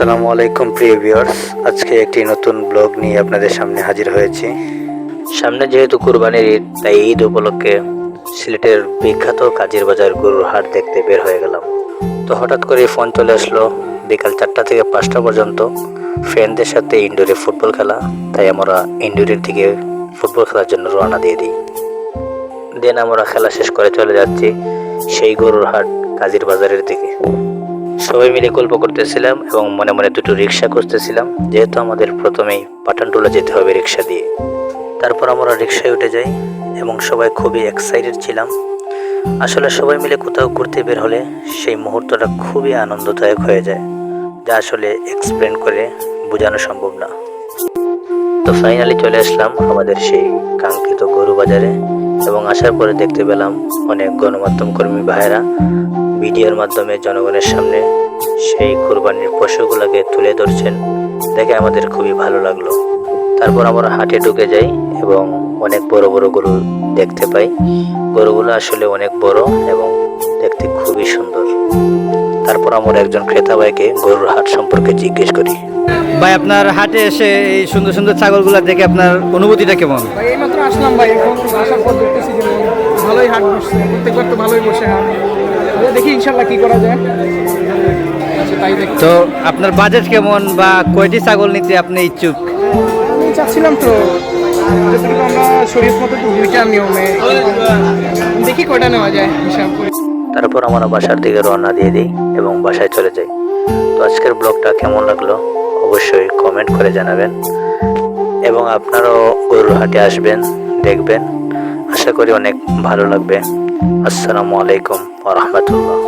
আসসালামু আলাইকুম প্রিয় ভিউয়ার্স, আজকে একটি নতুন ব্লগ নিয়ে আপনাদের সামনে হাজির হয়েছি। সামনে যেহেতু কুরবানির ঈদ, তাই ঈদ উপলক্ষে সিলেটের বিখ্যাত কাজীর বাজার গরুর হাট দেখতে বের হয়ে গেলাম। তো হঠাৎ করে ফোন চলে আসলো বিকাল 4টা থেকে 5টা পর্যন্ত ফ্রেন্ডদের সাথে ইনডোরে ফুটবল খেলা, তাই আমরা ইনডোরের দিকে ফুটবল খেলার জন্য রওনা দিয়ে দিই। দেন আমরা খেলা শেষ করে চলে যাচ্ছি সেই গরুর হাট কাজীর বাজারের দিকে। সবাই মিলে গল্প করতেছিলাম এবং মনে মনে দুটো রিক্সা খুঁজতেছিলাম, যেহেতু আমাদের প্রথমেই পাঠানটুলা যেতে হবে রিক্সা দিয়ে। তারপর আমরা রিক্সায় উঠে যাই এবং সবাই খুবই এক্সাইটেড ছিলাম। আসলে সবাই মিলে কোথাও ঘুরতে বের হলে সেই মুহূর্তটা খুবই আনন্দদায়ক হয়ে যায়, যা আসলে এক্সপ্লেন করে বোঝানো সম্ভব না। তো ফাইনালি চলে আসলাম আমাদের সেই কাঙ্ক্ষিত গরু বাজারে এবং আসার পরে দেখতে পেলাম অনেক গণমাধ্যম কর্মী ভাইয়েরা ভিডিওর মাধ্যমে জনগণের সামনে সেই কুরবানির পশুগুলোকে তুলে ধরছেন, দেখে আমাদের খুবই ভালো লাগলো। তারপর আমরা হাটে ঢুকে যাই এবং অনেক বড় বড় গরু দেখতে পাই। গরুগুলো আসলে অনেক বড় এবং দেখতে খুবই সুন্দর। তারপর আমরা একজন ক্রেতা ভাইকে গরুর হাট সম্পর্কে জিজ্ঞেস করি। ভাই, আপনার হাটে এসে এই সুন্দর সুন্দর ছাগলগুলো দেখে আপনার অনুভূতিটা কেমন? ভাই এইমাত্র আসলাম ভাই, এখন আসার পর দেখতেছি যে ভালোই হাট বসছে, প্রত্যেকবার তো ভালোই বসে হাট। দেখি ইনশাল্লাহ কি করা যায়। আচ্ছা, তাই দেখি। তো আপনার বাজেট কেমন বা কয়টি ছাগল নিতে আপনি ইচ্ছুক? আমি চাচ্ছিলাম তো যতটুকু আমরা শরীর মতো দুইটা নিয়মে, দেখি কয়টা নেওয়া যায় হিসাব করে। তারপর আমরা বাসার দিকে রওনা দিয়ে দিই এবং বাসায় চলে যাই। তো আজকের ব্লগটা কেমন লাগলো অবশ্যই কমেন্ট করে জানাবেন এবং আপনারাও গরুর হাটে আসবেন, দেখবেন। আশা করি অনেক ভালো লাগবে। আসসালামু আলাইকুম ওয়া রাহমাতুল্লাহ।